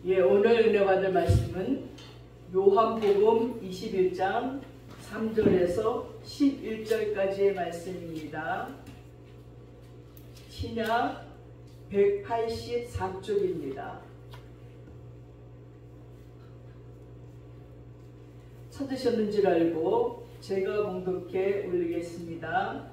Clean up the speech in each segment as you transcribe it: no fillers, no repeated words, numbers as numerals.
오늘 은혜 받을 말씀은 요한복음 21장 3절에서 11절까지의 말씀입니다. 신약 184쪽입니다. 찾으셨는지 알고 제가 봉독해 올리겠습니다.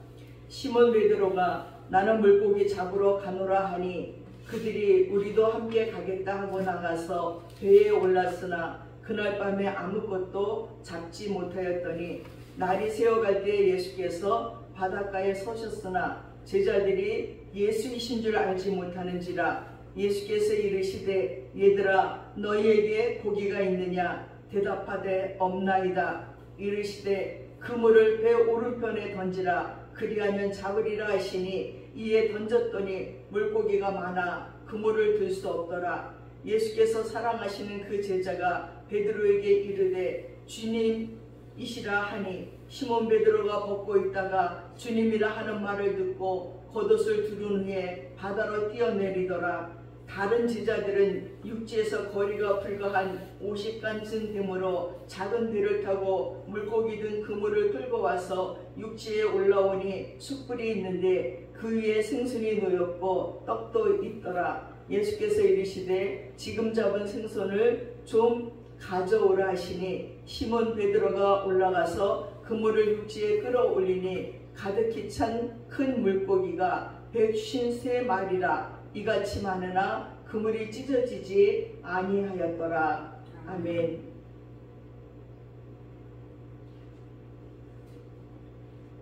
시몬 베드로가 나는 물고기 잡으러 가노라 하니 그들이 우리도 함께 가겠다 하고 나가서 배에 올랐으나 그날 밤에 아무것도 잡지 못하였더니 날이 새어갈 때 예수께서 바닷가에 서셨으나 제자들이 예수이신 줄 알지 못하는지라. 예수께서 이르시되 얘들아 너희에게 고기가 있느냐 대답하되 없나이다. 이르시되 그물을 배 오른편에 던지라 그리하면 잡으리라 하시니 이에 던졌더니 물고기가 많아 그물을 들 수 없더라. 예수께서 사랑하시는 그 제자가 베드로에게 이르되 주님이시라 하니 시몬 베드로가 벗고 있다가 주님이라 하는 말을 듣고 겉옷을 두른 후에 바다로 뛰어내리더라. 다른 제자들은 육지에서 거리가 불과 한 50간쯤 되므로 작은 배를 타고 물고기 든 그물을 끌고 와서 육지에 올라오니 숯불이 있는데 그 위에 생선이 놓였고 떡도 있더라. 예수께서 이르시되 지금 잡은 생선을 좀 가져오라 하시니 시몬 베드로가 올라가서 그물을 육지에 끌어올리니 가득히 찬 큰 물고기가 153마리라. 이같이 많으나 그물이 찢어지지 아니하였더라. 아멘.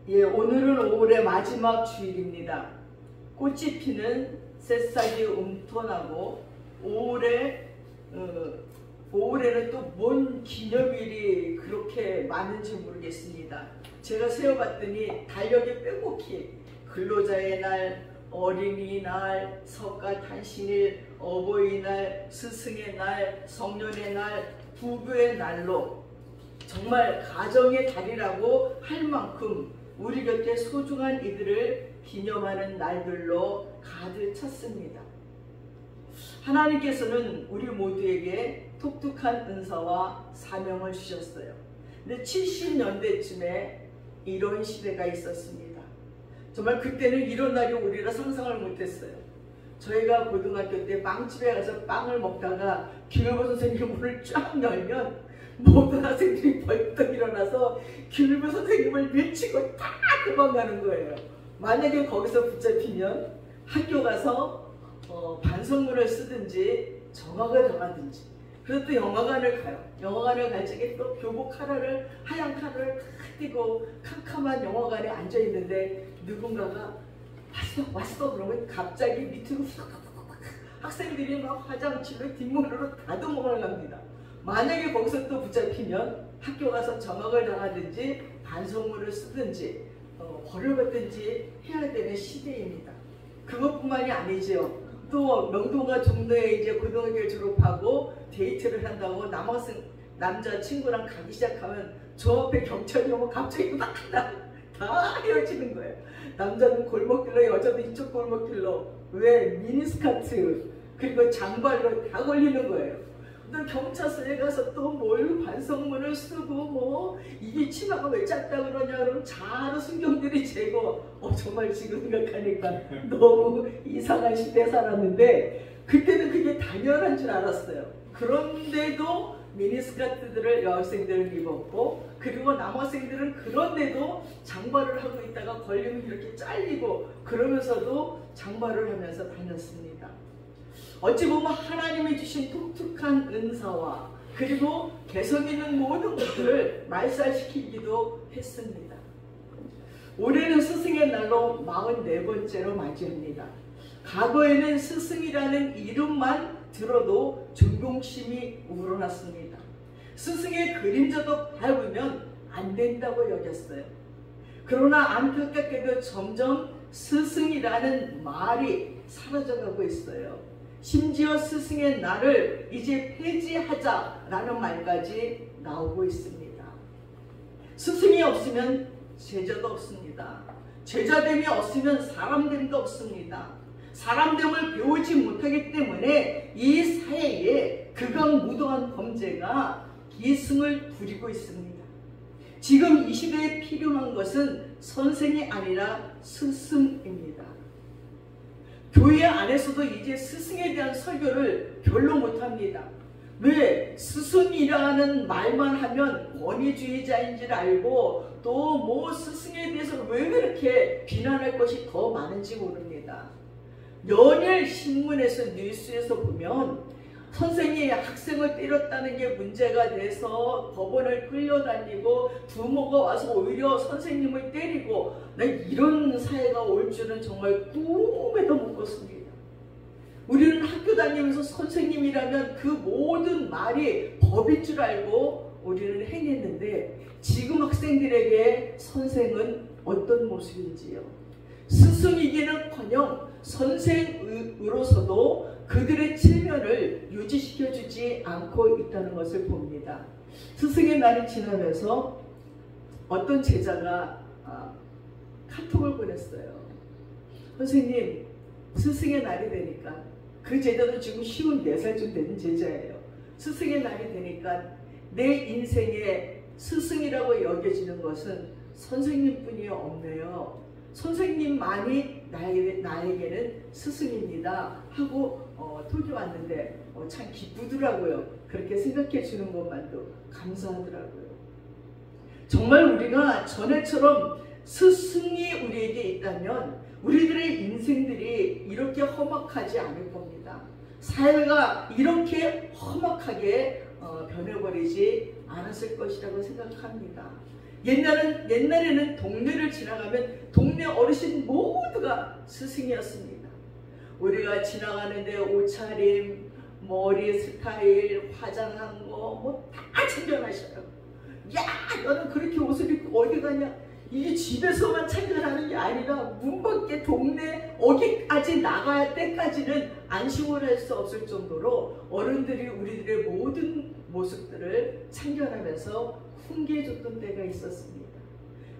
오늘은 5월의 마지막 주일입니다. 꽃이 피는 새싹이 움터나고 5월에는 또 뭔 기념일이 그렇게 많은지 모르겠습니다. 제가 세어봤더니 달력에 빼곡히 근로자의 날, 어린이날, 석가탄신일, 어버이날, 스승의 날, 성년의 날, 부부의 날로 정말 가정의 달이라고 할 만큼 우리 곁에 소중한 이들을 기념하는 날들로 가득 찼습니다. 하나님께서는 우리 모두에게 독특한 은사와 사명을 주셨어요. 근데 70년대쯤에 이런 시대가 있었습니다. 정말 그때는 이런 날이 오리라 상상을 못했어요. 저희가 고등학교 때 빵집에 가서 빵을 먹다가 김효보 선생님 문을 쫙 열면 모든 학생들이 벌떡 일어나서 김효보 선생님을 밀치고 다 도망가는 거예요. 만약에 거기서 붙잡히면 학교 가서 반성문을 쓰든지 정학을 당하든지. 그래서 또 영화관을 가요. 영화관을 갈 적에 또 교복 하나를 하얀 칼을 탁 띄고 캄캄한 영화관에 앉아 있는데 누군가가 왔어 그러면 갑자기 밑으로 학생들이 막 화장실로 뒷문으로 다 도망을 갑니다. 만약에 거기서 또 붙잡히면 학교 가서 정학을 당하든지 반성문을 쓰든지 벌을 받든지 해야 되는 시대입니다. 그것뿐만이 아니죠. 또 명동과 종로에 이제 고등학교를 졸업하고 데이트를 한다고 남자친구랑 가기 시작하면 저 앞에 경찰이 오면 갑자기 다 헤어지는 거예요. 남자는 골목길로, 여자도 이쪽 골목길로. 왜? 미니스커트 그리고 장발로 다 걸리는 거예요. 또 경찰서에 가서 또 뭘 반성문을 쓰고 뭐 이게 치마가 왜 짧다 그러냐 그러면 자로 순경들이 재고 정말 지금 생각하니까 너무 이상한 시대에 살았는데 그때는 그게 당연한 줄 알았어요. 그런데도 미니스커트들을 여학생들은 입었고 그리고 남학생들은 그런데도 장발을 하고 있다가 걸리면 이렇게 잘리고 그러면서도 장발을 하면서 다녔습니다. 어찌 보면 하나님이 주신 독특한 은사와 그리고 개성 있는 모든 것들을 말살시키기도 했습니다. 올해는 스승의 날로 44번째로 맞이합니다. 과거에는 스승이라는 이름만 들어도 존경심이 우러났습니다. 스승의 그림자도 밟으면 안 된다고 여겼어요. 그러나 안타깝게도 점점 스승이라는 말이 사라져가고 있어요. 심지어 스승의 날을 이제 폐지하자라는 말까지 나오고 있습니다. 스승이 없으면 제자도 없습니다. 제자됨이 없으면 사람됨도 없습니다. 사람됨을 배우지 못하기 때문에 이 사회에 극악무도한 범죄가 기승을 부리고 있습니다. 지금 이 시대에 필요한 것은 선생이 아니라 스승입니다. 교회 안에서도 이제 스승에 대한 설교를 별로 못합니다. 왜? 스승이라는 말만 하면 권위주의자인 줄 알고 또 뭐 스승에 대해서 왜 그렇게 비난할 것이 더 많은지 모릅니다. 연일 신문에서 뉴스에서 보면 선생이 학생을 때렸다는 게 문제가 돼서 법원을 끌려다니고 부모가 와서 오히려 선생님을 때리고, 이런 사회가 올 줄은 정말 꿈에도 못 꿨습니다. 우리는 학교 다니면서 선생님이라면 그 모든 말이 법인 줄 알고 우리는 행했는데, 지금 학생들에게 선생은 어떤 모습인지요? 스승이기는커녕 선생으로서도 그들의 체면을 유지시켜주지 않고 있다는 것을 봅니다. 스승의 날이 지나면서 어떤 제자가 카톡을 보냈어요. 선생님, 스승의 날이 되니까, 그 제자도 지금 54살쯤 되는 제자예요. 스승의 날이 되니까 내 인생에 스승이라고 여겨지는 것은 선생님뿐이 없네요. 선생님만이 나에게는 스승입니다 하고 톡이 왔는데 참 기쁘더라고요. 그렇게 생각해 주는 것만도 감사하더라고요. 정말 우리가 전에처럼 스승이 우리에게 있다면 우리들의 인생들이 이렇게 험악하지 않을 겁니다. 사회가 이렇게 험악하게 변해버리지 않았을 것이라고 생각합니다. 옛날에는 동네를 지나가면 동네 어르신 모두가 스승이었습니다. 우리가 지나가는데 옷차림, 머리 스타일, 화장한 거 뭐 다 챙겨나셔요. 야, 너는 그렇게 옷을 입고 어디 가냐? 이게 집에서만 챙겨나는 게 아니라 문 밖에 동네 어디까지 나갈 때까지는 안심을 할 수 없을 정도로 어른들이 우리들의 모든 모습들을 챙겨나면서 훈계해줬던 때가 있었습니다.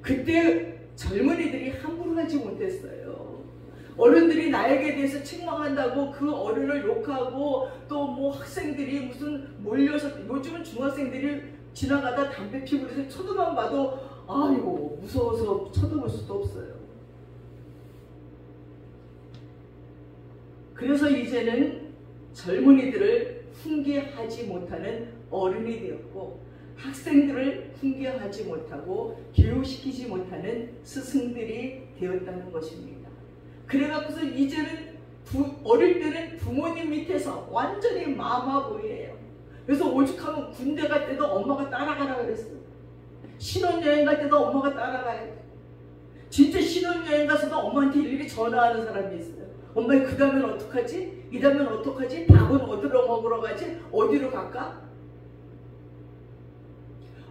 그때 젊은이들이 함부로 하지 못했어요. 어른들이 나에게 대해서 책망한다고 그 어른을 욕하고 또 뭐 학생들이 무슨 몰려서, 요즘은 중학생들이 지나가다 담배 피우고 해서 쳐다만 봐도 아이고 무서워서 쳐다볼 수도 없어요. 그래서 이제는 젊은이들을 훈계하지 못하는 어른이 되었고, 학생들을 훈계하지 못하고 교육시키지 못하는 스승들이 되었다는 것입니다. 그래갖고서 이제는 어릴 때는 부모님 밑에서 완전히 마마보이예요. 그래서 오죽하면 군대 갈 때도 엄마가 따라가라 그랬어요. 신혼여행 갈 때도 엄마가 따라가야 돼. 진짜 신혼여행 가서도 엄마한테 일일이 전화하는 사람이 있어요. 엄마, 그 다음엔 어떡하지? 이 다음엔 어떡하지? 밥은 어디로 먹으러 가지? 어디로 갈까?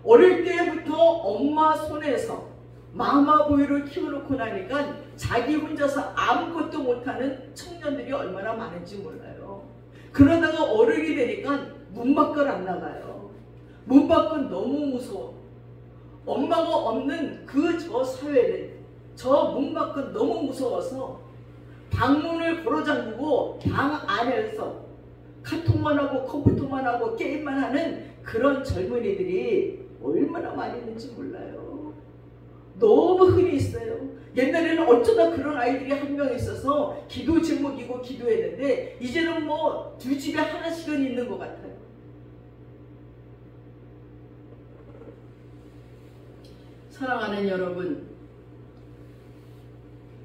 어릴 때부터 엄마 손에서 마마보이를 키워놓고 나니까 자기 혼자서 아무것도 못하는 청년들이 얼마나 많은지 몰라요. 그러다가 어른이 되니까 문 밖을 안 나가요. 문 밖은 너무 무서워. 엄마가 없는 저 사회는, 저 문 밖은 너무 무서워서 방문을 걸어 잠그고 방 안에서 카톡만 하고 컴퓨터만 하고 게임만 하는 그런 젊은이들이 얼마나 많이 있는지 몰라요. 너무 흔히 있어요. 옛날에는 어쩌다 그런 아이들이 한 명 있어서 기도 제목이고 기도했는데 이제는 뭐 두 집에 하나씩은 있는 것 같아요. 사랑하는 여러분,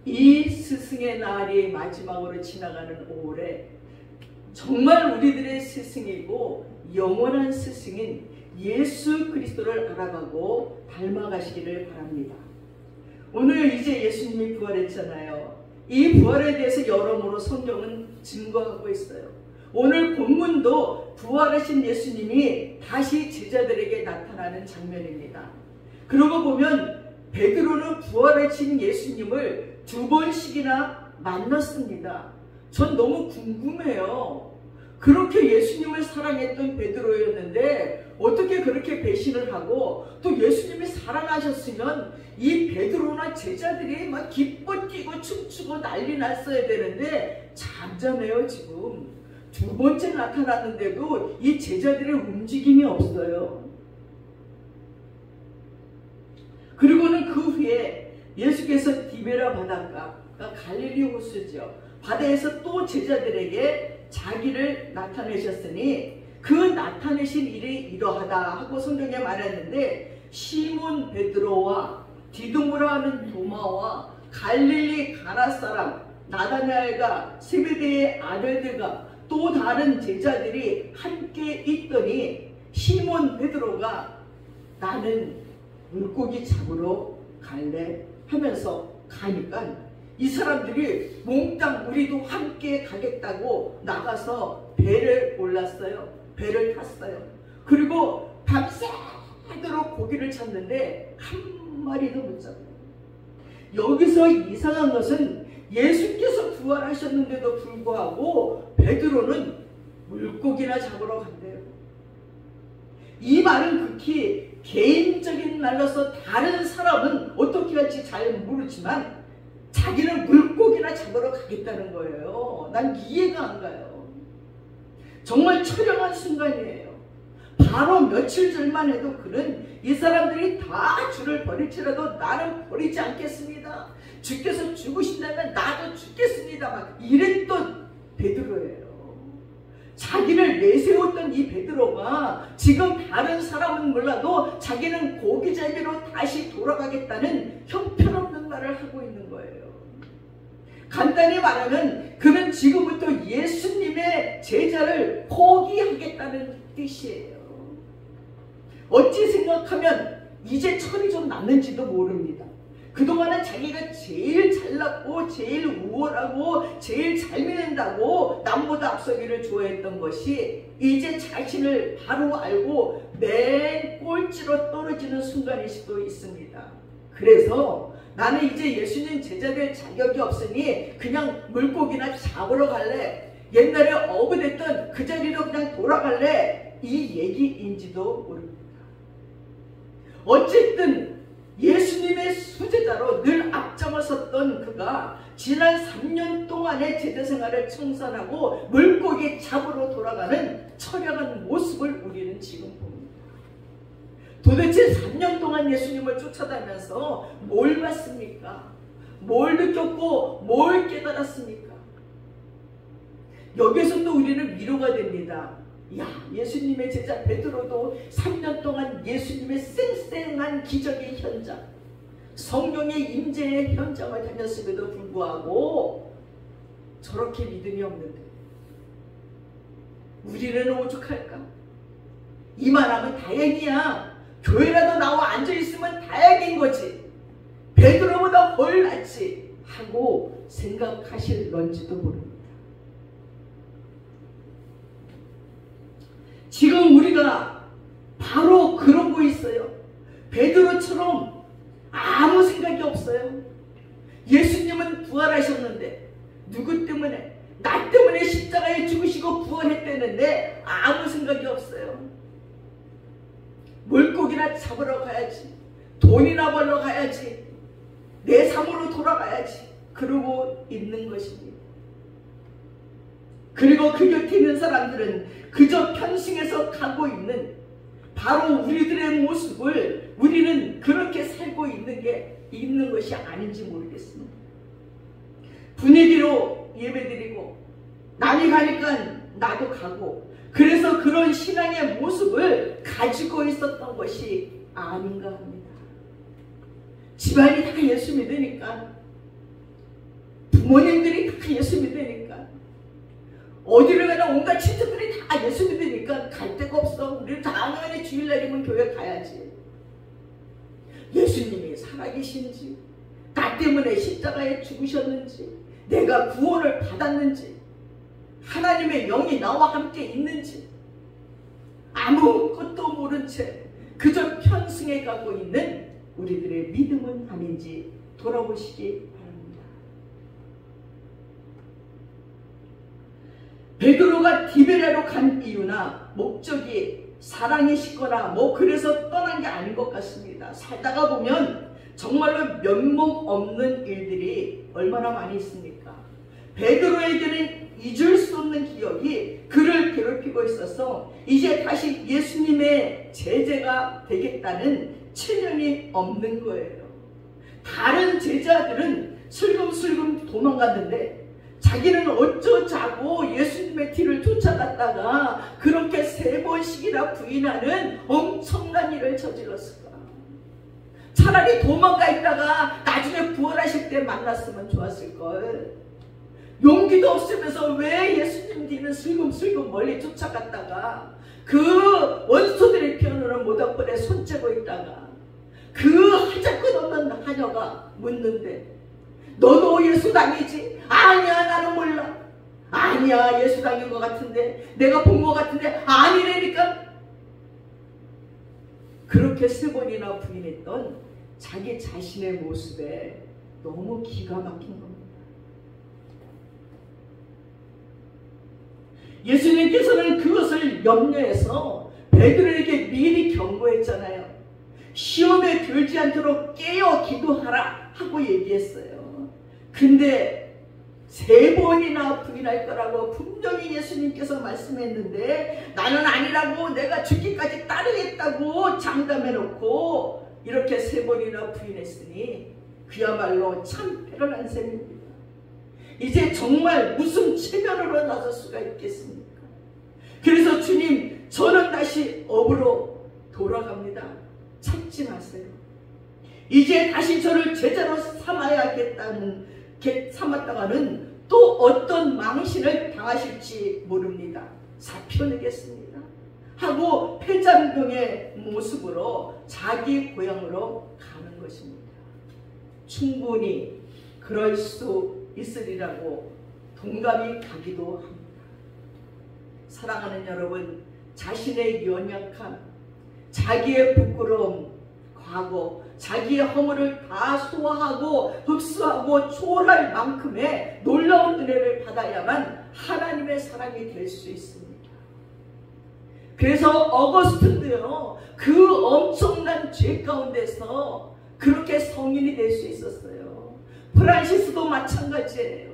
이 스승의 날이 마지막으로 지나가는 5월에 정말 우리들의 스승이고 영원한 스승인 예수 그리스도를 알아가고 닮아가시기를 바랍니다. 오늘 이제 예수님이 부활했잖아요. 이 부활에 대해서 여러모로 성경은 증거하고 있어요. 오늘 본문도 부활하신 예수님이 다시 제자들에게 나타나는 장면입니다. 그러고 보면 베드로는 부활하신 예수님을 2번씩이나 만났습니다. 전 너무 궁금해요. 그렇게 예수님을 사랑했던 베드로였는데 어떻게 그렇게 배신을 하고 또 예수님이 사랑하셨으면 이 베드로나 제자들이 막 기뻐 뛰고 춤추고 난리 났어야 되는데 잠잠해요. 지금 두 번째 나타났는데도 이 제자들의 움직임이 없어요. 그리고는 그 후에 예수께서 디베라 바닷가, 그러니까 갈릴리 호수죠, 바다에서 또 제자들에게 자기를 나타내셨으니 그 나타내신 일이 이러하다 하고 성경에 말했는데, 시몬 베드로와 디두무라 하는 도마와 갈릴리 가나 사람 나다나엘과 세베대의 아들들과 또 다른 제자들이 함께 있더니, 시몬 베드로가 나는 물고기 잡으러 갈래 하면서 가니까 이 사람들이 몽땅 우리도 함께 가겠다고 나가서 배를 올랐어요. 배를 탔어요. 그리고 밤새도록 고기를 찾는데 한 마리도 못 잡아요. 여기서 이상한 것은 예수께서 부활하셨는데도 불구하고 베드로는 물고기나 잡으러 간대요. 이 말은 극히 개인적인 말로서 다른 사람은 어떻게 할지 잘 모르지만 자기는 물고기나 잡으러 가겠다는 거예요. 난 이해가 안 가요. 정말 처량한 순간이에요. 바로 며칠 전만 해도 그는 이 사람들이 다 주를 버릴지라도 나는 버리지 않겠습니다. 주께서 죽으신다면 나도 죽겠습니다. 막 이랬던 베드로예요. 자기를 내세웠던 이 베드로가 지금 다른 사람은 몰라도 자기는 고기잡이로 다시 돌아가겠다는 형편없는 말을 하고 있는 거예요. 간단히 말하면 그는 지금부터 예수님의 제자를 포기하겠다는 뜻이에요. 어찌 생각하면 이제 철이 좀 났는지도 모릅니다. 그동안은 자기가 제일 잘났고 제일 우월하고 제일 잘 믿는다고 남보다 앞서기를 좋아했던 것이 이제 자신을 바로 알고 맨 꼴찌로 떨어지는 순간일 수도 있습니다. 그래서 나는 이제 예수님 제자될 자격이 없으니 그냥 물고기나 잡으러 갈래, 옛날에 어부됐던 그 자리로 그냥 돌아갈래, 이 얘기인지도 모릅니다. 어쨌든 예수님의 수제자로 늘 앞장을 섰던 그가 지난 3년 동안의 제자생활을 청산하고 물고기 잡으러 돌아가는 처량한 모습을 우리는 지금 봅니다. 도대체 3년 동안 예수님을 쫓아다니면서 뭘 봤습니까? 뭘 느꼈고 뭘 깨달았습니까? 여기서 또 우리는 위로가 됩니다. 야, 예수님의 제자 베드로도 3년 동안 예수님의 쌩쌩한 기적의 현장, 성령의 임재의 현장을 다녔음에도 불구하고 저렇게 믿음이 없는데 우리는 오죽할까? 이만하면 다행이야. 교회라도 나와 앉아있으면 다행인 거지. 베드로보다 훨 낫지 하고 생각하실런지도 모릅니다. 지금 우리가 바로 그러고 있어요. 베드로처럼 아무 생각이 없어요. 예수님은 부활하셨는데 누구 때문에? 나 때문에 십자가에 죽으시고 부활했다는데 아무 생각이 없어요. 물고기나 잡으러 가야지, 돈이나 벌러 가야지, 내 삶으로 돌아가야지, 그러고 있는 것입니다. 그리고 그 곁에 있는 사람들은 그저 편승해서 가고 있는 바로 우리들의 모습을 우리는 그렇게 살고 있는 것이 아닌지 모르겠습니다. 분위기로 예배드리고 남이 가니까 나도 가고, 그래서 그런 신앙의 모습을 가지고 있었던 것이 아닌가 합니다. 집안이 다 예수 믿으니까, 부모님들이 다 예수 믿으니까, 어디를 가나 온갖 친척들이 다 예수 믿으니까 갈 데가 없어. 우리는 당연히 주일날이면 교회 가야지. 예수님이 살아계신지, 나 때문에 십자가에 죽으셨는지, 내가 구원을 받았는지, 하나님의 영이 나와 함께 있는지 아무것도 모른 채 그저 편승해 가고 있는 우리들의 믿음은 아닌지 돌아보시기 바랍니다. 베드로가 디베랴로 간 이유나 목적이 사랑이 식거나 그래서 떠난 게 아닌 것 같습니다. 살다가 보면 정말로 면목 없는 일들이 얼마나 많이 있습니까? 베드로에게는 잊을 수 없는 기억이 그를 괴롭히고 있어서 이제 다시 예수님의 제자가 되겠다는 체면이 없는 거예요. 다른 제자들은 슬금슬금 도망갔는데 자기는 어쩌자고 예수님의 뒤를 쫓아갔다가 그렇게 3번씩이나 부인하는 엄청난 일을 저질렀을까? 차라리 도망가 있다가 나중에 부활하실 때 만났으면 좋았을걸. 용기도 없으면서 왜 예수님 뒤는 슬금슬금 멀리 쫓아갔다가 그 원수들의 편으로 모닥불에 손재고 있다가 그 한자끝 없는 하녀가 묻는데 너도 예수당이지? 아니야, 나는 몰라. 아니야, 예수당인 것 같은데, 내가 본 것 같은데 아니라니까. 그렇게 3번이나 부인했던 자기 자신의 모습에 너무 기가 막힌 겁니다. 예수님께서는 그것을 염려해서 베드로에게 미리 경고했잖아요. 시험에 들지 않도록 깨어 기도하라 하고 얘기했어요. 근데 3번이나 부인할 거라고 분명히 예수님께서 말씀했는데 나는 아니라고, 내가 죽기까지 따르겠다고 장담해놓고 이렇게 3번이나 부인했으니 그야말로 참 패러난 셈입니다. 이제 정말 무슨 체면으로 나설 수가 있겠습니까? 그래서 주님, 저는 다시 업으로 돌아갑니다. 찾지 마세요. 이제 다시 저를 제자로 삼았다가는 또 어떤 망신을 당하실지 모릅니다. 사표내겠습니다 하고 패잔병의 모습으로 자기 고향으로 가는 것입니다. 충분히 그럴 수 있으리라고 동감이 가기도 합니다. 사랑하는 여러분, 자신의 연약함, 자기의 부끄러움, 과거, 자기의 허물을 다 소화하고 흡수하고 초월할 만큼의 놀라운 은혜를 받아야만 하나님의 사람이 될 수 있습니다. 그래서 어거스틴도요, 그 엄청난 죄 가운데서 그렇게 성인이 될 수 있었어요. 프란시스도 마찬가지예요.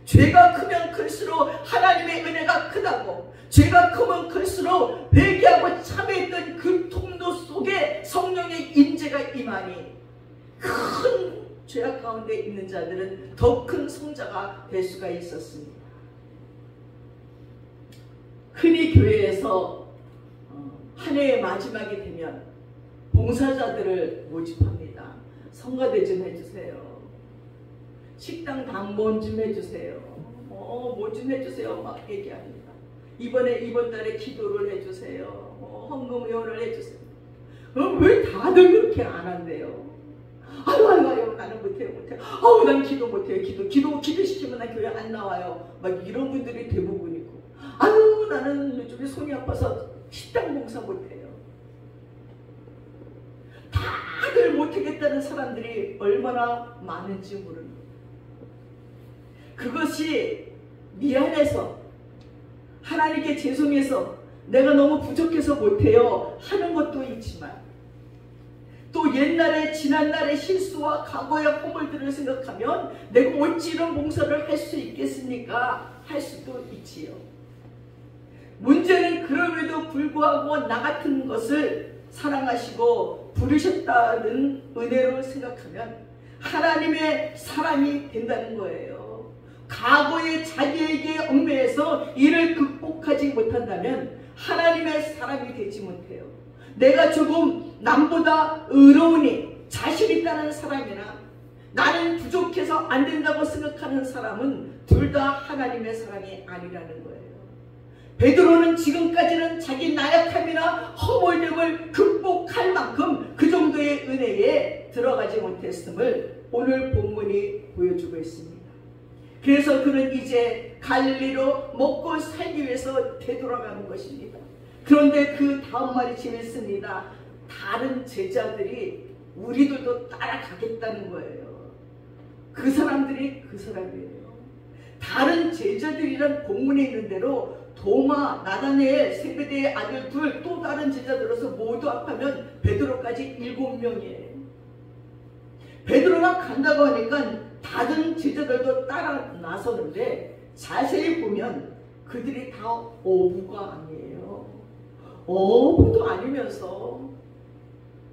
죄가 크면 클수록 하나님의 은혜가 크다고, 죄가 크면 클수록 회개하고 참회했던 그 통로 속에 성령의 임재가 임하니 큰 죄악 가운데 있는 자들은 더 큰 성자가 될 수가 있었습니다. 흔히 교회에서 한 해의 마지막이 되면 봉사자들을 모집합니다. 성가대 좀 해주세요. 식당 당번 좀 해주세요. 뭐 좀 해주세요. 막 얘기합니다. 이번 달에 기도를 해주세요. 헌금 회원을 해주세요. 왜 다들 그렇게 안 한대요? 아유, 나는 못해요. 아우, 난 기도 못해요. 기도시키면 난 교회 안 나와요. 막 이런 분들이 대부분이고, 아유, 나는 요즘에 손이 아파서 식당 봉사 못해요. 다들 못하겠다는 사람들이 얼마나 많은지 모릅니다. 그것이 미안해서, 하나님께 죄송해서, 내가 너무 부족해서 못해요 하는 것도 있지만, 또 옛날에 지난날의 실수와 과거의 허물들을 생각하면 내가 어찌 이런 봉사를 할 수 있겠습니까? 할 수도 있지요. 문제는 그럼에도 불구하고 나 같은 것을 사랑하시고 부르셨다는 은혜로 생각하면 하나님의 사람이 된다는 거예요. 과거의 자기에게 얽매여서 이를 극복하지 못한다면 하나님의 사람이 되지 못해요. 내가 조금 남보다 의로우니 자신 있다는 사람이나 나는 부족해서 안 된다고 생각하는 사람은 둘 다 하나님의 사람이 아니라는 거예요. 베드로는 지금까지는 자기 나약함이나 허물됨을 극복할 만큼 그 정도의 은혜에 들어가지 못했음을 오늘 본문이 보여주고 있습니다. 그래서 그는 이제 갈릴리로 먹고 살기 위해서 되돌아가는 것입니다. 그런데 그 다음 말이 재밌습니다. 다른 제자들이 우리들도 따라가겠다는 거예요. 그 사람들이 그 사람이에요. 다른 제자들이란 본문에 있는 대로 도마, 나다네엘, 세베대의 아들 둘, 또 다른 제자들로서 모두 합하면 베드로까지 7명이에요. 베드로가 간다고 하니까 다른 제자들도 따라 나서는데 자세히 보면 그들이 다 어부가 아니에요. 어부도 아니면서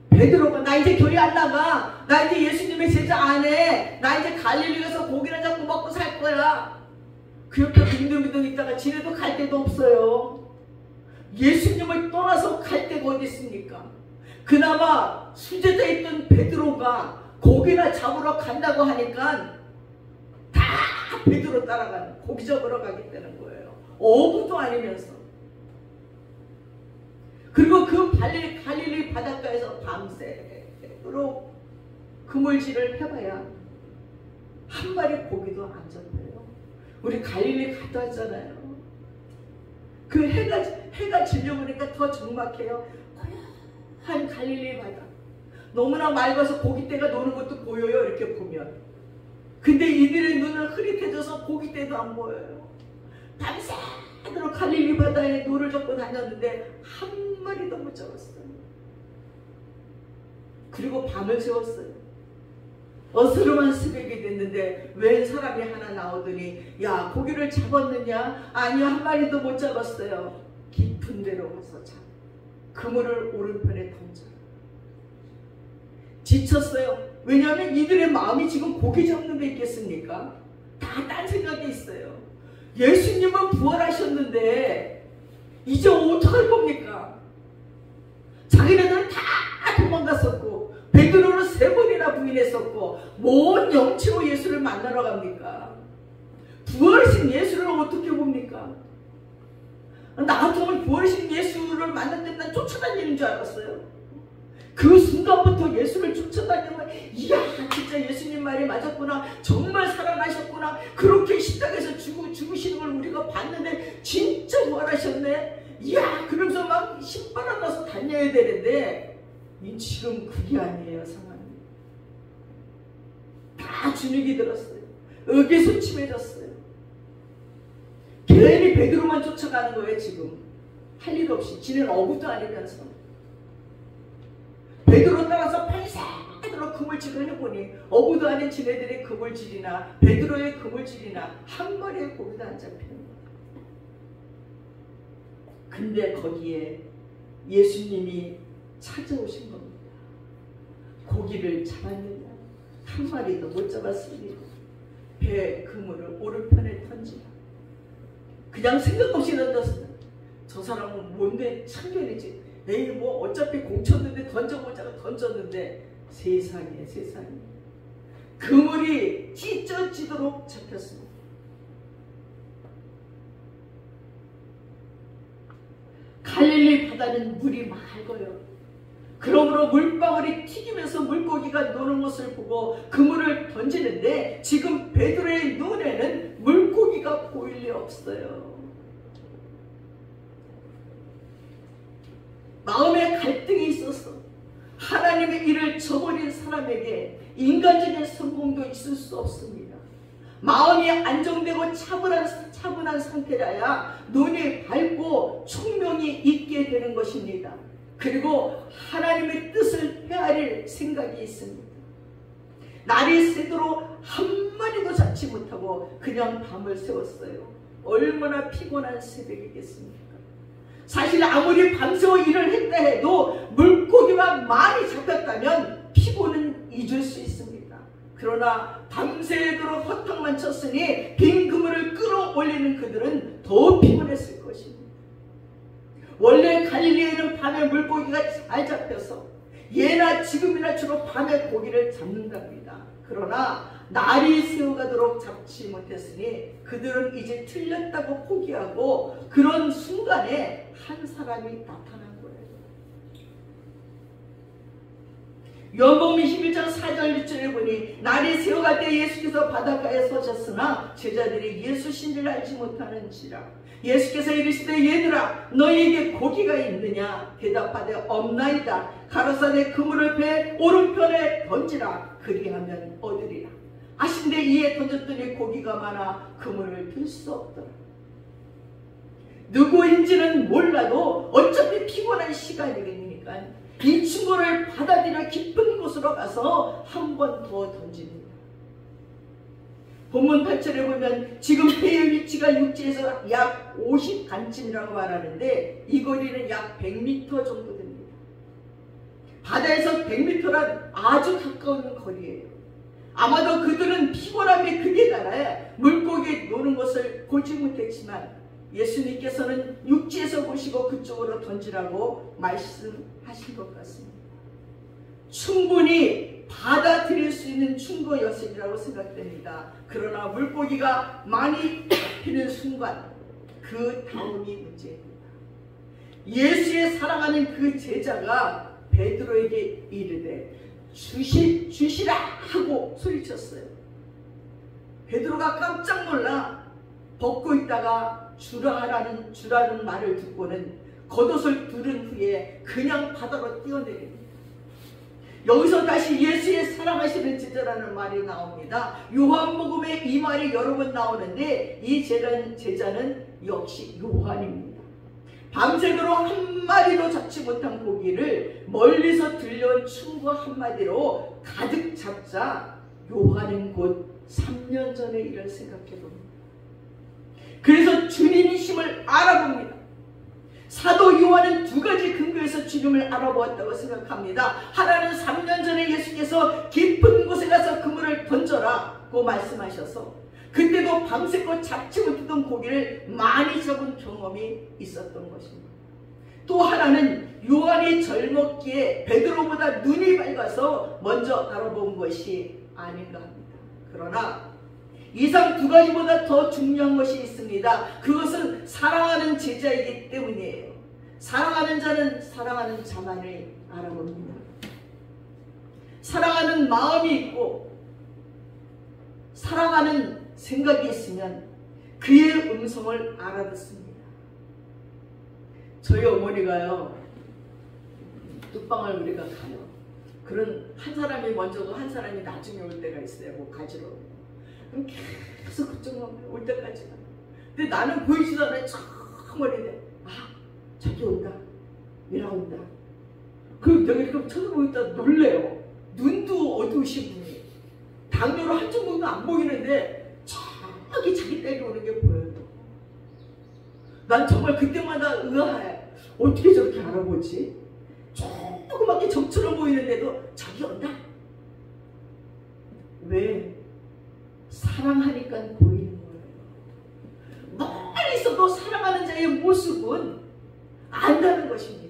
베드로가 나 이제 교회 안 나가, 나 이제 예수님의 제자 안 해, 나 이제 갈릴리 가서 고기나 잡고 먹고 살 거야. 그렇게 빙둥빙둥 있다가 지네도 갈 데도 없어요. 예수님을 떠나서 갈 데가 어디 있습니까? 그나마 수제자 있던 베드로가 고기나 잡으러 간다고 하니까 다 베드로 따라가는, 고기 잡으러 가겠다는 거예요. 어부도 아니면서. 그리고 그 갈릴리 바닷가에서 밤새도록 그물질을 해봐야 한 마리 고기도 안 잡혀요. 우리 갈릴리 갔다 왔잖아요. 그 해가 질려보니까 더 적막해요. 고요한 갈릴리 바다. 너무나 맑아서 고깃대가 노는 것도 보여요, 이렇게 보면. 근데 이들의 눈은 흐릿해져서 고깃대도 안 보여요. 밤새도록 갈릴리 바다에 노를 젓고 다녔는데 한 마리도 못 잡았어요. 그리고 밤을 새웠어요. 어스름한 새벽이 됐는데 웬 사람이 하나 나오더니 야, 고기를 잡았느냐? 아니요, 한 마리도 못 잡았어요. 깊은 데로 가서 잡. 그물을 오른편에 던져라. 지쳤어요. 왜냐하면 이들의 마음이 지금 고기 잡는 데 있겠습니까? 다 딴 생각이 있어요. 예수님은 부활하셨는데 이제 어떡할 겁니까? 자기네들은 다 도망갔었고 베드로는 3번이나 부인했었고 뭔 영치로 예수를 만나러 갑니까? 부활하신 예수를 어떻게 봅니까? 나 같으면 부활하신 예수를 만날 때 난 쫓아다니는 줄 알았어요. 그 순간부터 예수를 쫓아다니면 이야, 진짜 예수님 말이 맞았구나, 정말 살아나셨구나, 그렇게 십자가에서 죽으시는 걸 우리가 봤는데 진짜 부활하셨네, 이야, 그러면서 막 신바람 나서 다녀야 되는데 지금 그게 아니에요. 상황이 다 주눅이 들었어요. 의기소침해졌어요. 괜히 베드로만 쫓아가는 거예요. 지금 할 일 없이. 지는 어부도 아니면서 베드로 따라서 밤새도록 그물질을 해보니 어부도 아닌 지네들의 그물질이나 베드로의 그물질이나 한 마리의 고기도 안 잡히는 거예요. 근데 거기에 예수님이 찾아오신 겁니다. 고기를 잡았느냐? 한 마리도 못 잡았으니 배 그물을 오른편에 던지라. 그냥 생각 없이 던졌어요. 저 사람은 뭔데 참견이지. 에이, 뭐 어차피 공쳤는데 던져보자가 던졌는데 세상에 세상에 그물이 찢어지도록 잡혔습니다. 갈릴리 바다는 물이 맑아요. 그러므로 물방울이 튀기면서 물고기가 노는 것을 보고 그물을 던지는데 지금 베드로의 눈에는 물고기가 보일 리 없어요. 마음에 갈등이 있어서 하나님의 일을 저버린 사람에게 인간적인 성공도 있을 수 없습니다. 마음이 안정되고 차분한 상태라야 눈이 밝고 총명이 있게 되는 것입니다. 그리고 하나님의 뜻을 헤아릴 생각이 있습니다. 날이 새도록 한 마리도 잡지 못하고 그냥 밤을 새웠어요. 얼마나 피곤한 새벽이겠습니까? 사실 아무리 밤새워 일을 했다 해도 물고기만 많이 잡혔다면 피곤은 잊을 수 있습니다. 그러나 밤새도록 허탕만 쳤으니 빈 그물을 끌어올리는 그들은 더 피곤했을 것입니다. 원래 갈릴리에는 밤에 물고기가 잘 잡혀서 예나 지금이나 주로 밤에 고기를 잡는답니다. 그러나 날이 새어가도록 잡지 못했으니 그들은 이제 틀렸다고 포기하고 그런 순간에 한 사람이 나타난 거예요. 요한복음 21장 4절 6절에 보니 날이 새어갈 때 예수께서 바닷가에 서셨으나 제자들이 예수신 줄 알지 못하는지라. 예수께서 이르시되 얘들아 너희에게 고기가 있느냐? 대답하되 없나이다. 가로사대 그물을 배 오른편에 던지라. 그리하면 얻으리라. 하신데 이에 던졌더니 고기가 많아 그물을 들 수 없더라. 누구인지는 몰라도 어차피 피곤한 시간이니까 이 충고를 받아들여 깊은 곳으로 가서 한 번 더 던집니다. 본문 8절에 보면 지금 배의 위치가 육지에서 약 50간쯤이라고 말하는데 이 거리는 약 100m 정도 됩니다. 바다에서 100m란 아주 가까운 거리예요. 아마도 그들은 피곤함의 극에 달해 물고기에 노는 것을 보지 못했지만 예수님께서는 육지에서 보시고 그쪽으로 던지라고 말씀하신 것 같습니다. 충분히 받아들일 수 있는 충고였으리라고 생각됩니다. 그러나 물고기가 많이 잡히는 순간 그 다음이 문제입니다. 예수의 사랑하는 그 제자가 베드로에게 이르되 주시라 하고 소리쳤어요. 베드로가 깜짝 놀라 벗고 있다가 주라는 말을 듣고는 겉옷을 두른 후에 그냥 바다로 뛰어내립니다. 여기서 다시 예수의 사랑하시는 제자라는 말이 나옵니다. 요한복음에 이 말이 여러 번 나오는데 이 제자는 역시 요한입니다. 밤새도록 한 마리도 잡지 못한 고기를 멀리서 들려온 충고 한마디로 가득 잡자 요한은 곧 3년 전의 일을 생각해봅니다. 그래서 주님이심을 알아봅니다. 사도 요한은 두 가지 근거에서 주님을 알아보았다고 생각합니다. 하나는 3년 전에 예수께서 깊은 곳에 가서 그물을 던져라고 말씀하셔서 그때도 밤새껏 잡지 못했던 고기를 많이 잡은 경험이 있었던 것입니다. 또 하나는 요한이 젊었기에 베드로보다 눈이 밝아서 먼저 알아본 것이 아닌가 합니다. 그러나 이상 두 가지보다 더 중요한 것이 있습니다. 그것은 사랑하는 제자이기 때문이에요. 사랑하는 자는 사랑하는 자만을 알아봅니다. 사랑하는 마음이 있고 사랑하는 생각이 있으면 그의 음성을 알아듣습니다. 저희 어머니가요, 뚝방을 우리가 가요. 그런 한 사람이 먼저고 한 사람이 나중에 올 때가 있어요. 뭐 가지러. 그럼 계속 그쪽만 올 때까지 가요. 근데 나는 보이지도 않아요. 저 멀리인데 아, 저기 온다. 얘랑 온다. 그럼 내가 이렇게 쳐다보니까 놀래요. 눈도 어두우신 분이. 당뇨로 한쪽 눈도 안 보이는데 저기 자기 딸이 오는 게 보여요. 난 정말 그때마다 의아해. 어떻게 저렇게 알아보지? 조그맣게 적처럼 보이는데도 저기 온다. 왜? 사랑하니까 보이는 거예요. 멀리 있어도 사랑하는 자의 모습은 안다는 것입니다.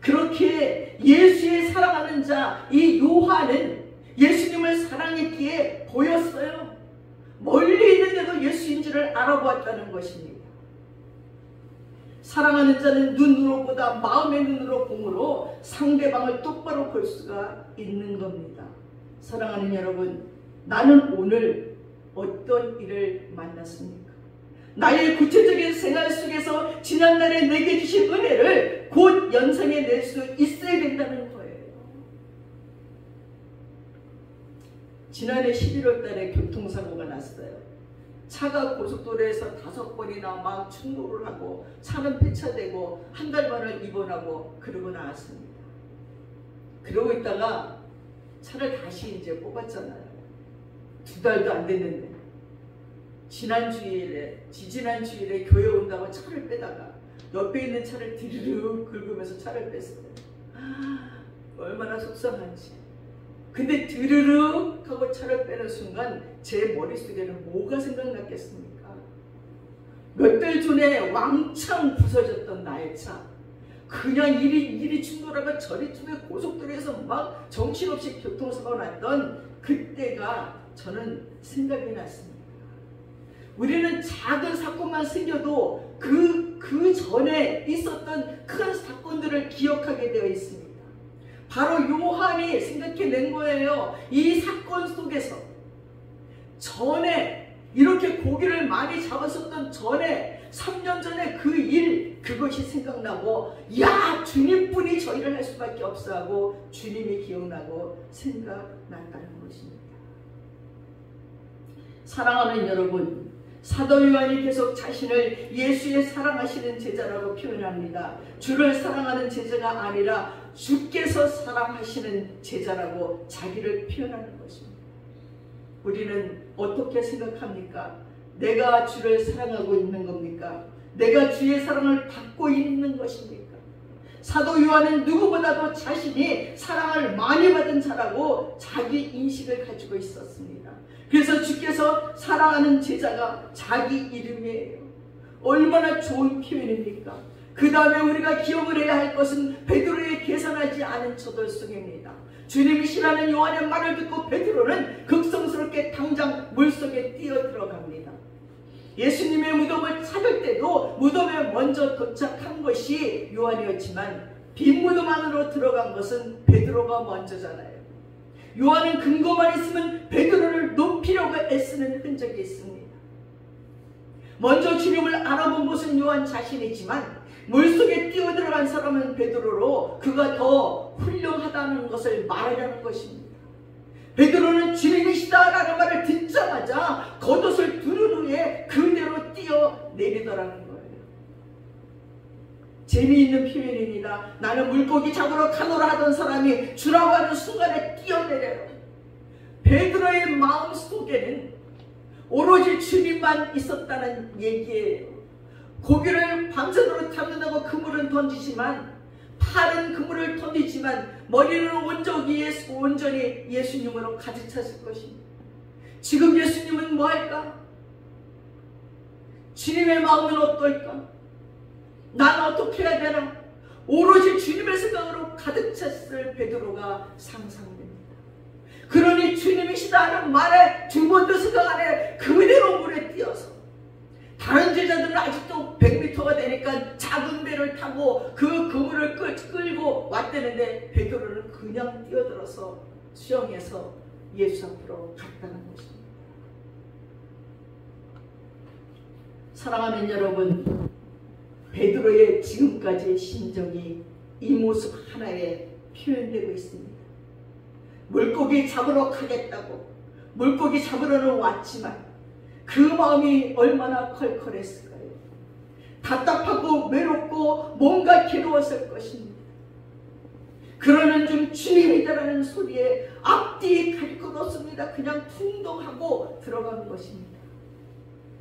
그렇게 예수의 사랑하는 자, 이 요한은 예수님을 사랑했기에 보였어요. 멀리 있는데도 예수인지를 알아보았다는 것입니다. 사랑하는 자는 눈으로보다 마음의 눈으로 보므로 상대방을 똑바로 볼 수가 있는 겁니다. 사랑하는 여러분, 나는 오늘 어떤 일을 만났습니까? 나의 구체적인 생활 속에서 지난날에 내게 주신 은혜를 곧 연상해 낼 수 있어야 된다는 거예요. 지난해 11월 달에 교통사고가 났어요. 차가 고속도로에서 5번이나 막 충돌을 하고 차는 폐차되고 한 달 반을 입원하고 그러고 나왔습니다. 그러고 있다가 차를 다시 이제 뽑았잖아요. 2달도 안 됐는데 지지난 주일에 교회 온다고 차를 빼다가 옆에 있는 차를 디르륵 긁으면서 차를 뺐어요. 얼마나 속상한지. 근데 드르륵 하고 차를 빼는 순간 제 머릿속에는 뭐가 생각났겠습니까? 몇 달 전에 왕창 부서졌던 나의 차, 그냥 이리 충돌하고 저리 쪽에 고속도로에서 막 정신없이 교통사고가 났던 그때가 저는 생각이 났습니다. 우리는 작은 사건만 생겨도 그 전에 있었던 큰 사건들을 기억하게 되어 있습니다. 바로 요한이 생각해낸 거예요. 이 사건 속에서 전에 이렇게 고기를 많이 잡았었던 전에 3년 전에 그 일, 그것이 생각나고 야, 주님뿐이 저 일을 할 수밖에 없어 하고 주님이 기억나고 생각났다는 것입니다. 사랑하는 여러분, 사도 요한이 계속 자신을 예수의 사랑하시는 제자라고 표현합니다. 주를 사랑하는 제자가 아니라 주께서 사랑하시는 제자라고 자기를 표현하는 것입니다. 우리는 어떻게 생각합니까? 내가 주를 사랑하고 있는 겁니까? 내가 주의 사랑을 받고 있는 것입니까? 사도 요한은 누구보다도 자신이 사랑을 많이 받은 자라고 자기 인식을 가지고 있었습니다. 그래서 주께서 사랑하는 제자가 자기 이름이에요. 얼마나 좋은 표현입니까? 그 다음에 우리가 기억을 해야 할 것은 베드로의 계산하지 않은 저돌성입니다. 주님이 싫어하는 요한의 말을 듣고 베드로는 극성스럽게 당장 물속에 뛰어들어갑니다. 예수님의 무덤을 찾을 때도 무덤에 먼저 도착한 것이 요한이었지만 빈 무덤 안으로 들어간 것은 베드로가 먼저잖아요. 요한은 근거만 있으면 베드로를 높이려고 애쓰는 흔적이 있습니다. 먼저 주님을 알아본 것은 요한 자신이지만 물속에 뛰어들어간 사람은 베드로로 그가 더 훌륭하다는 것을 말하려는 것입니다. 베드로는 주님이시다라는 말을 듣자마자 겉옷을 두른 후에 그대로 뛰어내리더라는 거예요. 재미있는 표현입니다. 나는 물고기 잡으러 가노라 하던 사람이 주라고 하는 순간에 뛰어내려요. 베드로의 마음속에는 오로지 주님만 있었다는 얘기예요. 고기를 밤새도록 잡는다고 그물은 던지지만 팔은 그물을 던지지만 머리는 온전히 예수님으로 가득 찼을 것입니다. 지금 예수님은 뭐할까? 주님의 마음은 어떨까? 나는 어떻게 해야 되나? 오로지 주님의 생각으로 가득 찼을 베드로가 상상됩니다. 그러니 주님이시다는 말에 두 번도 생각 안 해 그대로 물에 뛰어서 다른 제자들은 아직도 100m가 되니까 작은 배를 타고 그 그물을 끌고 왔다는데 베드로는 그냥 뛰어들어서 수영해서 예수 앞으로 갔다는 것입니다. 사랑하는 여러분, 베드로의 지금까지의 심정이 이 모습 하나에 표현되고 있습니다. 물고기 잡으러 가겠다고 물고기 잡으러는 왔지만 그 마음이 얼마나 컬컬했을까요? 답답하고 외롭고 뭔가 괴로웠을 것입니다. 그러는 중 주님이다라는 소리에 앞뒤 갈 것 없습니다. 그냥 풍덩하고 들어간 것입니다.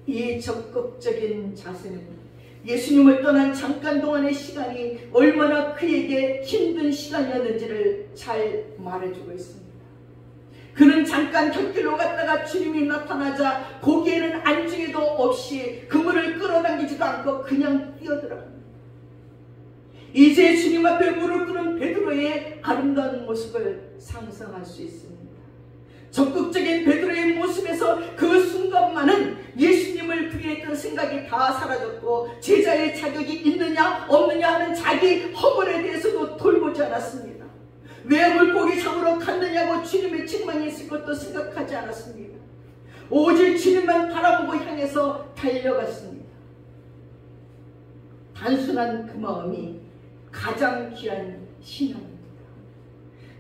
이 적극적인 자세는 예수님을 떠난 잠깐 동안의 시간이 얼마나 그에게 힘든 시간이었는지를 잘 말해주고 있습니다. 그는 잠깐 곁길로 갔다가 주님이 나타나자 거기에는 안중에도 없이 그물을 끌어당기지도 않고 그냥 뛰어들어갑니다. 이제 주님 앞에 무릎 꿇은 베드로의 아름다운 모습을 상상할 수 있습니다. 적극적인 베드로의 모습에서 그 순간만은 예수님을 부인했던 생각이 다 사라졌고 제자의 자격이 있느냐 없느냐 하는 자기 허물에 대해서도 돌보지 않았습니다. 왜 물고기 잡으러 갔느냐고 주님의 책망이 있을 것도 생각하지 않았습니다. 오직 주님만 바라보고 향해서 달려갔습니다. 단순한 그 마음이 가장 귀한 신앙입니다.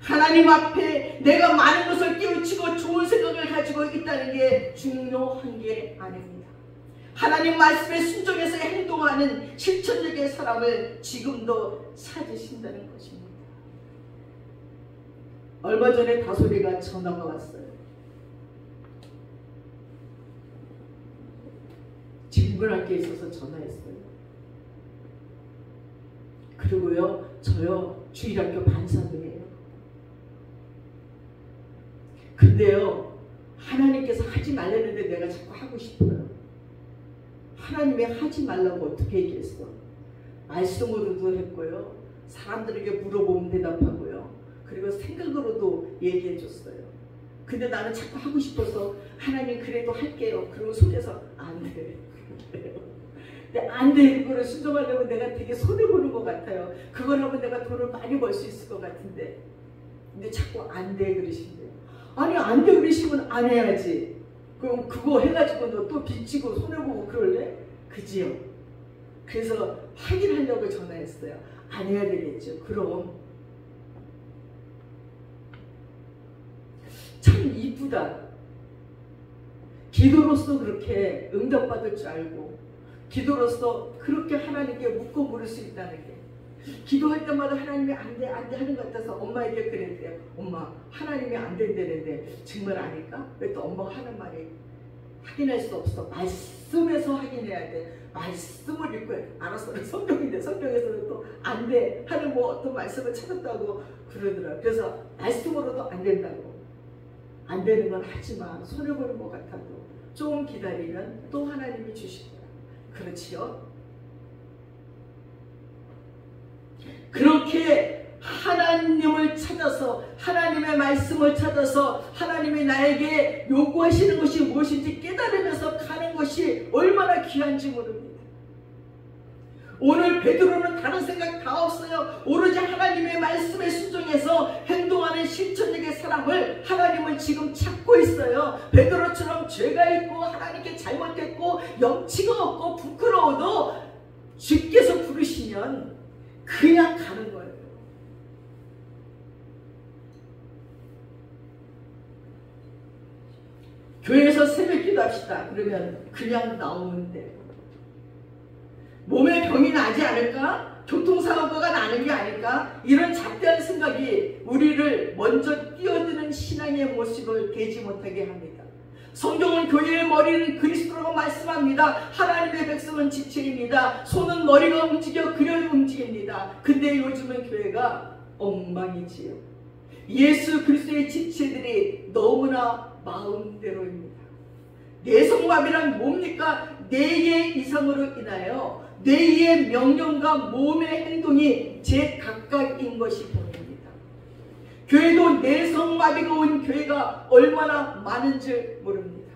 하나님 앞에 내가 많은 것을 깨우치고 좋은 생각을 가지고 있다는 게 중요한 게 아닙니다. 하나님 말씀에 순종해서 행동하는 실천적인 사람을 지금도 찾으신다는 것입니다. 얼마 전에 다솔이가 전화가 왔어요. 질문할 게 있어서 전화했어요. 그리고요, 저요 주일학교 반사부예요. 근데요, 하나님께서 하지 말라는데 내가 자꾸 하고 싶어요. 하나님이 하지 말라고 어떻게 얘기했어? 말씀으로도 했고요, 사람들에게 물어보면 대답하고요, 그리고 생각으로도 얘기해 줬어요. 근데 나는 자꾸 하고 싶어서 하나님 그래도 할게요. 그리고 속에서 안 돼. 근데 안 돼. 그거를 순종하려면 내가 되게 손해보는 것 같아요. 그걸 하면 내가 돈을 많이 벌 수 있을 것 같은데. 근데 자꾸 안 돼 그러신대요. 아니 안 돼 그러시면 안 해야지. 그럼 그거 해가지고 너 또 빚지고 손해보고 그럴래? 그지요? 그래서 확인하려고 전화했어요. 안 해야 되겠죠. 그럼 참 이쁘다. 기도로서 그렇게 응답받을 줄 알고 기도로서 그렇게 하나님께 묻고 물을 수 있다는 게, 기도할 때마다 하나님이 안 돼 하는 것 같아서 엄마에게 그랬대요. 엄마, 하나님이 안 된다는데 정말 아닐까? 왜 또 엄마가 하는 말이 확인할 수 없어. 말씀에서 확인해야 돼. 말씀을 읽고 해. 알았어. 성경인데 성경에서는 또 안 돼 하는 뭐 어떤 말씀을 찾았다고 그러더라고요. 그래서 말씀으로도 안 된다고. 안 되는 건 하지만 손해보는 것 같아도 조금 기다리면 또 하나님이 주실 거야. 그렇지요? 그렇게 하나님을 찾아서, 하나님의 말씀을 찾아서 하나님이 나에게 요구하시는 것이 무엇인지 깨달으면서 가는 것이 얼마나 귀한지 모릅니다. 오늘 베드로는 다른 생각 다 없어요. 오로지 하나님의 말씀에 순종해서 행동하는 실천적인 사람을 하나님은 지금 찾고 있어요. 베드로처럼 죄가 있고 하나님께 잘못했고 염치가 없고 부끄러워도 주께서 부르시면 그냥 가는 거예요. 교회에서 새벽 기도합시다. 그러면 그냥 나오면 돼요. 몸에 병이 나지 않을까? 교통사고가 나는 게 아닐까? 이런 잡다한 생각이 우리를 먼저 뛰어드는 신앙의 모습을 되지 못하게 합니다. 성경은 교회의 머리는 그리스도라고 말씀합니다. 하나님의 백성은 지체입니다. 손은 머리가 움직여 그려야 움직입니다. 근데 요즘은 교회가 엉망이지요. 예수 그리스도의 지체들이 너무나 마음대로입니다. 내성마비란 뭡니까? 뇌의 이상으로 인하여 뇌의 명령과 몸의 행동이 제각각인 것이 보입니다. 교회도 내성마비가 온 교회가 얼마나 많은지 모릅니다.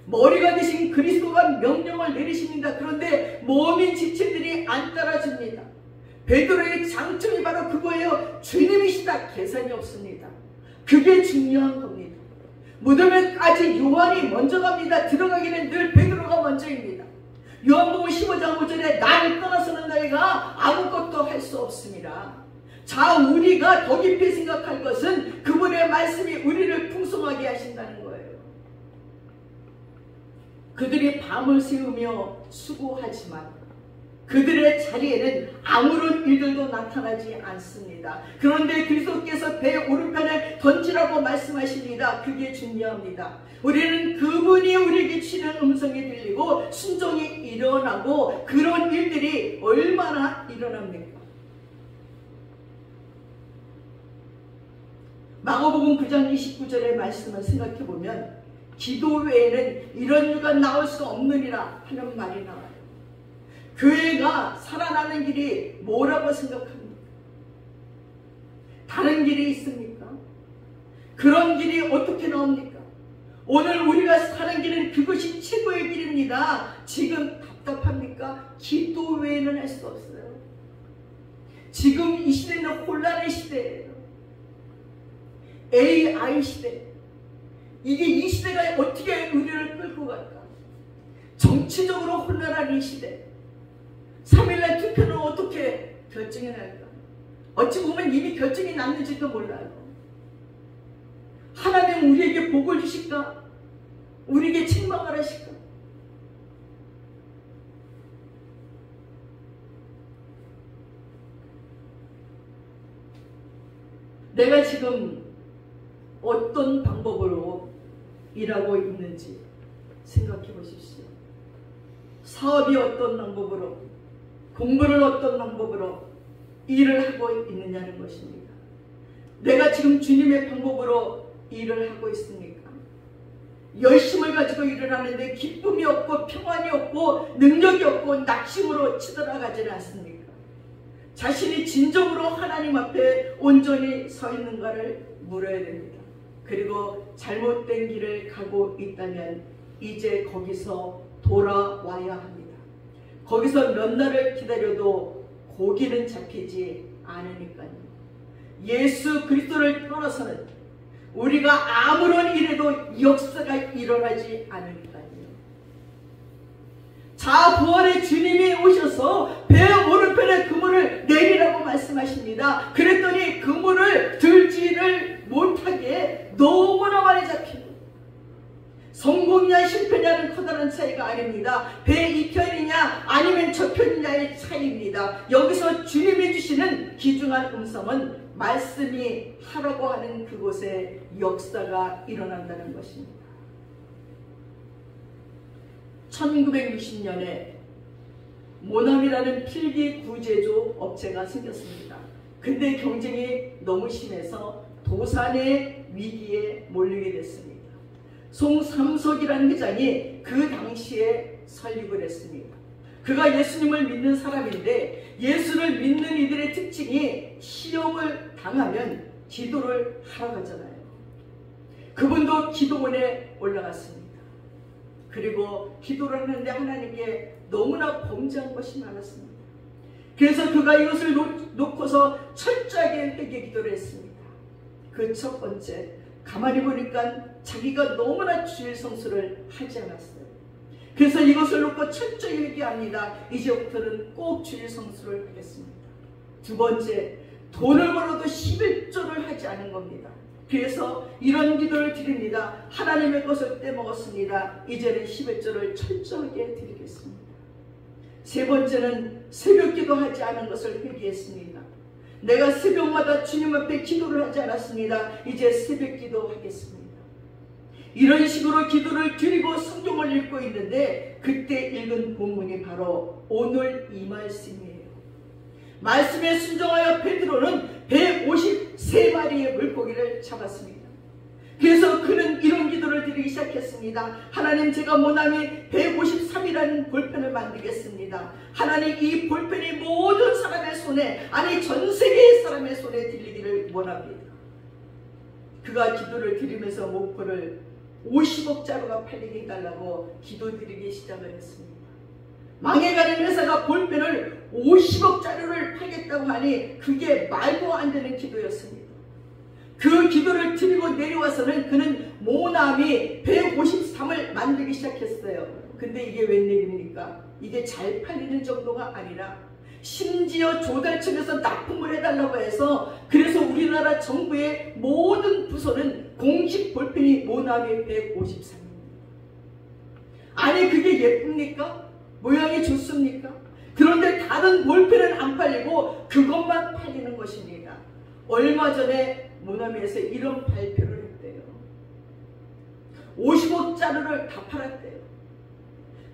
머리가 되신 그리스도가 명령을 내리십니다. 그런데 몸인 지체들이 안 따라줍니다. 베드로의 장점이 바로 그거예요. 주님이시다. 계산이 없습니다. 그게 중요한 겁니다. 무덤에까지 요한이 먼저 갑니다. 들어가기는 늘 베드로가 먼저입니다. 요한복음 15장 5절에 나를 떠나서는 너희가 아무것도 할 수 없습니다. 자, 우리가 더 깊이 생각할 것은 그분의 말씀이 우리를 풍성하게 하신다는 거예요. 그들이 밤을 새우며 수고하지만 그들의 자리에는 아무런 일들도 나타나지 않습니다. 그런데 그리스도께서 배 오른편에 던지라고 말씀하십니다. 그게 중요합니다. 우리는 그분이 우리에게 주시는 음성이 들리고 순종이 일어나고 그런 일들이 얼마나 일어납니까? 마가복음 9장 29절의 말씀을 생각해보면 기도 외에는 이런 일가 나올 수 없느니라 하는 말이 나와요. 교회가 살아나는 길이 뭐라고 생각합니까? 다른 길이 있습니까? 그런 길이 어떻게 나옵니까? 오늘 우리가 사는 길은 그것이 최고의 길입니다. 지금 답답합니까? 기도 외에는 할 수 없어요. 지금 이 시대는 혼란의 시대예요. AI 시대. 이게 이 시대가 어떻게 우리를 끌고 갈까? 정치적으로 혼란한 이 시대. 3.1날 투표는 어떻게 결정이 날까? 어찌 보면 이미 결정이 났는지도 몰라요. 하나님 우리에게 복을 주실까? 우리에게 책망을 하실까? 내가 지금 어떤 방법으로 일하고 있는지 생각해 보십시오. 사업이 어떤 방법으로, 공부를 어떤 방법으로 일을 하고 있느냐는 것입니다. 내가 지금 주님의 방법으로 일을 하고 있습니까? 열심을 가지고 일을 하는데 기쁨이 없고 평안이 없고 능력이 없고 낙심으로 치달아가지는 않습니까? 자신이 진정으로 하나님 앞에 온전히 서 있는가를 물어야 됩니다. 그리고 잘못된 길을 가고 있다면 이제 거기서 돌아와야 합니다. 거기서 몇 날을 기다려도 고기는 잡히지 않으니까요. 예수 그리스도를 떠나서는 우리가 아무런 일에도 역사가 일어나지 않으니까요. 자부활의 주님이 오셔서 배 오른편에 그물을 내리라고 말씀하십니다. 그랬더니 그물을 들지를 못하게 너무나 많이 잡히고 성공이냐 실패냐는 커다란 차이가 아닙니다. 배 이 편이냐 아니면 저 편이냐의 차이입니다. 여기서 주님이 주시는 귀중한 음성은 말씀이 하라고 하는 그곳에 역사가 일어난다는 것입니다. 1960년에 모남이라는 필기 구제조 업체가 생겼습니다. 근데 경쟁이 너무 심해서 도산의 위기에 몰리게 됐습니다. 송삼석이라는 회장이 그 당시에 설립을 했습니다. 그가 예수님을 믿는 사람인데 예수를 믿는 이들의 특징이 시험을 당하면 기도를 하러 가잖아요. 그분도 기도원에 올라갔습니다. 그리고 기도를 하는데 하나님께 너무나 범죄한 것이 많았습니다. 그래서 그가 이것을 놓고서 철저하게 회개 기도를 했습니다. 그 첫 번째, 가만히 보니까 자기가 너무나 주일 성수를 하지 않았어요. 그래서 이것을 놓고 철저히 회개합니다. 이제부터는 꼭 주일 성수를 하겠습니다. 두 번째, 돈을 벌어도 11조를 하지 않은 겁니다. 그래서 이런 기도를 드립니다. 하나님의 것을 떼먹었습니다. 이제는 11조를 철저하게 드리겠습니다. 세 번째는 새벽 기도하지 않은 것을 회개했습니다. 내가 새벽마다 주님 앞에 기도를 하지 않았습니다. 이제 새벽 기도하겠습니다. 이런 식으로 기도를 드리고 성경을 읽고 있는데 그때 읽은 본문이 바로 오늘 이 말씀이에요. 말씀에 순종하여 베드로는 153마리의 물고기를 잡았습니다. 그래서 그는 이런 기도를 드리기 시작했습니다. 하나님, 제가 모나미 153이라는 볼펜을 만들겠습니다. 하나님, 이 볼펜이 모든 사람의 손에, 아니 전 세계의 사람의 손에 들리기를 원합니다. 그가 기도를 드리면서 목표를 50억 자루가 팔리게 해달라고 기도드리기 시작을 했습니다. 망해가는 회사가 볼펜을 50억 자루를 팔겠다고 하니 그게 말도 안 되는 기도였습니다. 그 기도를 드리고 내려와서는 그는 모나미 153을 만들기 시작했어요. 근데 이게 웬일입니까? 이게 잘 팔리는 정도가 아니라 심지어 조달청에서 납품을 해달라고 해서, 그래서 우리나라 정부의 모든 부서는 공식 볼펜이 모나미 153입니다. 아니 그게 예쁩니까? 모양이 좋습니까? 그런데 다른 볼펜은 안 팔리고 그것만 팔리는 것입니다. 얼마 전에 모나미에서 이런 발표를 했대요. 50억 자루를 다 팔았대요.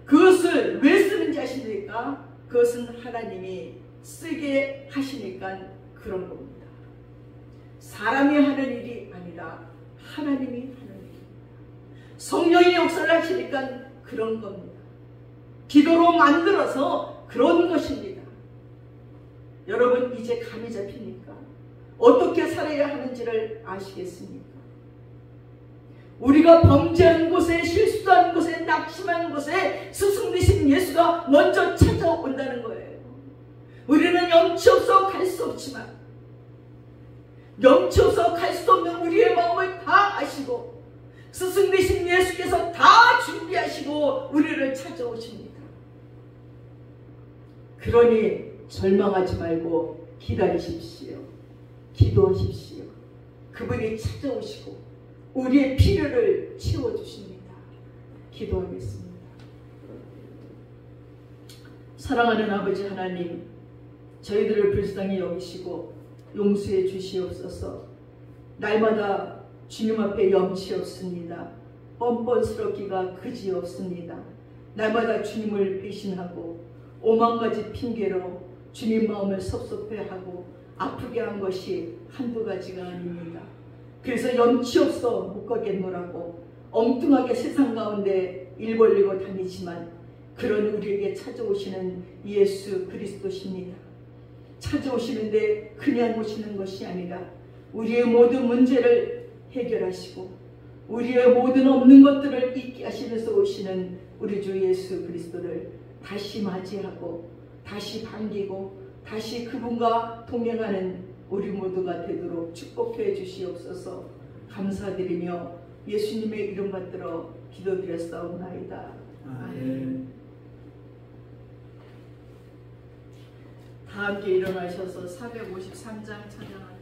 그것을 왜 쓰는지 아십니까? 그것은 하나님이 쓰게 하시니까 그런 겁니다. 사람이 하는 일이 아니라 하나님이 하는 일입니다. 성령이 역사를 하시니까 그런 겁니다. 기도로 만들어서 그런 것입니다. 여러분, 이제 감이 잡힙니까? 어떻게 살아야 하는지를 아시겠습니까? 우리가 범죄한 곳에, 실수한 곳에, 낙심한 곳에 스승 되신 예수가 먼저 찾아온다는 거예요. 우리는 염치 없어 갈 수 없지만, 염치 없어 갈 수 없는 우리의 마음을 다 아시고 스승 되신 예수께서 다 준비하시고 우리를 찾아오십니다. 그러니 절망하지 말고 기다리십시오. 기도하십시오. 그분이 찾아오시고 우리의 필요를 채워주십니다. 기도하겠습니다. 사랑하는 아버지 하나님, 저희들을 불쌍히 여기시고 용서해 주시옵소서. 날마다 주님 앞에 염치 없습니다. 뻔뻔스럽기가 그지없습니다. 날마다 주님을 배신하고 오만 가지 핑계로 주님 마음을 섭섭해하고 아프게 한 것이 한두 가지가 아닙니다. 그래서 염치 없어 못 가겠노라고 엉뚱하게 세상 가운데 일 벌리고 다니지만 그런 우리에게 찾아오시는 예수 그리스도십니다. 찾아오시는데 그냥 오시는 것이 아니라 우리의 모든 문제를 해결하시고 우리의 모든 없는 것들을 잊게 하시면서 오시는 우리 주 예수 그리스도를 다시 맞이하고 다시 반기고 다시 그분과 동행하는 우리 모두가 되도록 축복해 주시옵소서. 감사드리며 예수님의 이름 받들어 기도드렸사옵나이다. 아멘. 다 함께 일어나셔서 453장 찬양합니다.